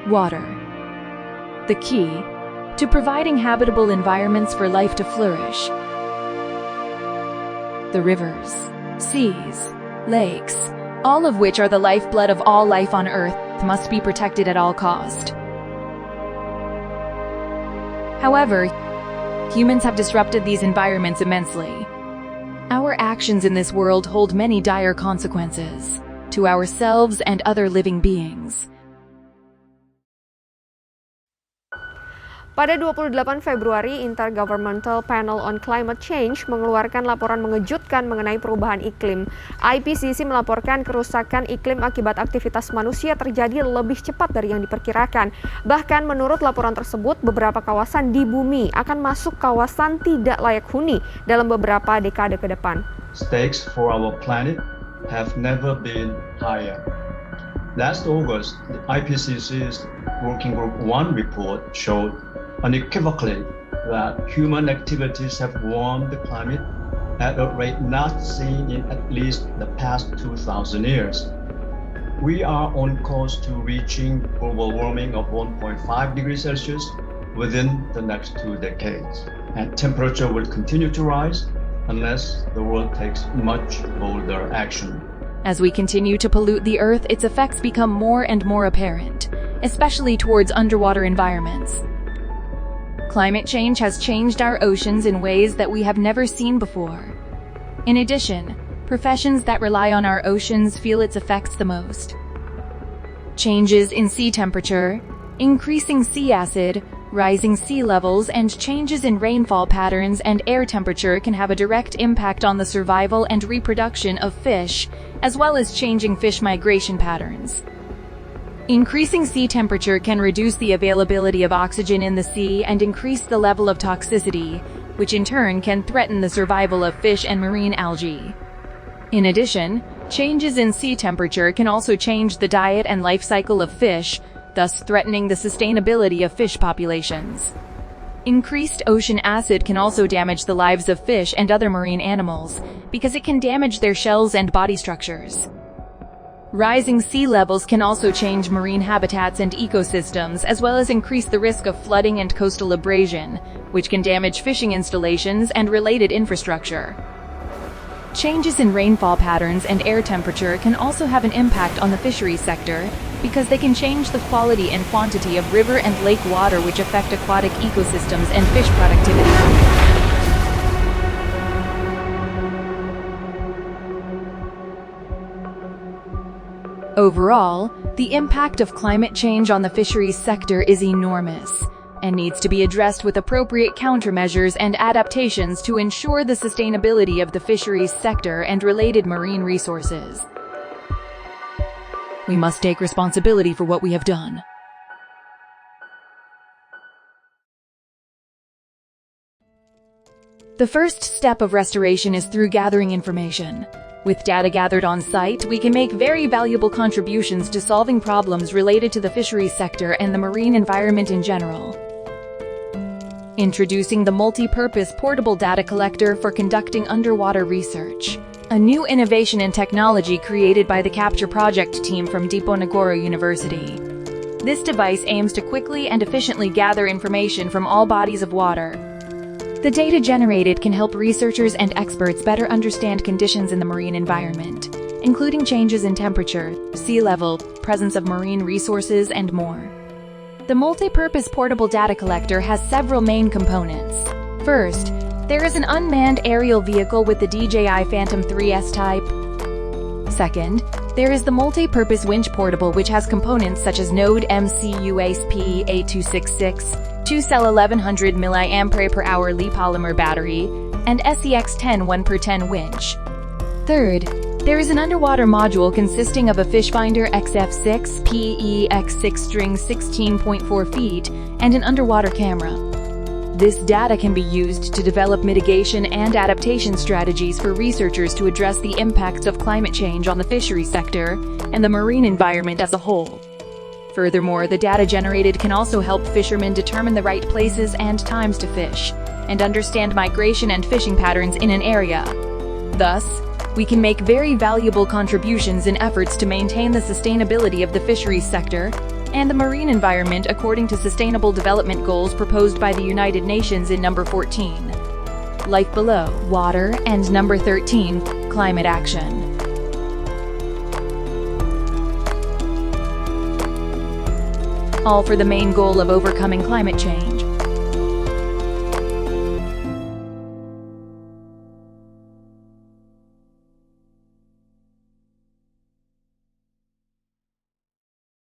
Water. The key to providing habitable environments for life to flourish. The rivers, seas, lakes, all of which are the lifeblood of all life on Earth, must be protected at all cost. However, humans have disrupted these environments immensely. Our actions in this world hold many dire consequences to ourselves and other living beings. Pada 28 Februari, Intergovernmental Panel on Climate Change mengeluarkan laporan mengejutkan mengenai perubahan iklim. IPCC melaporkan kerusakan iklim akibat aktivitas manusia terjadi lebih cepat dari yang diperkirakan. Bahkan menurut laporan tersebut, beberapa kawasan di bumi akan masuk kawasan tidak layak huni dalam beberapa dekade ke depan. Stakes for our planet have never been higher. Last August, the IPCC's Working Group 1 report showed unequivocally that human activities have warmed the climate at a rate not seen in at least the past 2,000 years. We are on course to reaching global warming of 1.5 degrees Celsius within the next 2 decades. And temperature will continue to rise unless the world takes much bolder action. As we continue to pollute the Earth, its effects become more and more apparent, especially towards underwater environments. Climate change has changed our oceans in ways that we have never seen before. In addition, professions that rely on our oceans feel its effects the most. Changes in sea temperature, increasing sea acid, rising sea levels, and changes in rainfall patterns and air temperature can have a direct impact on the survival and reproduction of fish, as well as changing fish migration patterns. Increasing sea temperature can reduce the availability of oxygen in the sea and increase the level of toxicity, which in turn can threaten the survival of fish and marine algae. In addition, changes in sea temperature can also change the diet and life cycle of fish, thus threatening the sustainability of fish populations. Increased ocean acid can also damage the lives of fish and other marine animals, because it can damage their shells and body structures. Rising sea levels can also change marine habitats and ecosystems, as well as increase the risk of flooding and coastal abrasion, which can damage fishing installations and related infrastructure. Changes in rainfall patterns and air temperature can also have an impact on the fisheries sector, because they can change the quality and quantity of river and lake water, which affect aquatic ecosystems and fish productivity. Overall, the impact of climate change on the fisheries sector is enormous and needs to be addressed with appropriate countermeasures and adaptations to ensure the sustainability of the fisheries sector and related marine resources. We must take responsibility for what we have done. The first step of restoration is through gathering information. With data gathered on site, we can make very valuable contributions to solving problems related to the fisheries sector and the marine environment in general. Introducing the multi-purpose portable data collector for conducting underwater research, a new innovation in technology created by the Capture Project team from Diponegoro University. This device aims to quickly and efficiently gather information from all bodies of water. The data generated can help researchers and experts better understand conditions in the marine environment, including changes in temperature, sea level, presence of marine resources, and more. The multi-purpose portable data collector has several main components. First, there is an unmanned aerial vehicle with the DJI Phantom 3S type. Second, there is the multi-purpose winch portable, which has components such as Node MCUSP A266, 2-cell 1100 mAh Li polymer battery, and SEX10 1x10 winch. Third, there is an underwater module consisting of a fish finder XF6 PEX6 string 16.4 feet and an underwater camera. This data can be used to develop mitigation and adaptation strategies for researchers to address the impacts of climate change on the fisheries sector and the marine environment as a whole. Furthermore, the data generated can also help fishermen determine the right places and times to fish, and understand migration and fishing patterns in an area. Thus, we can make very valuable contributions in efforts to maintain the sustainability of the fisheries sector, and the marine environment according to Sustainable Development Goals proposed by the United Nations in number 14. Life below, water, and number 13, climate action. All for the main goal of overcoming climate change.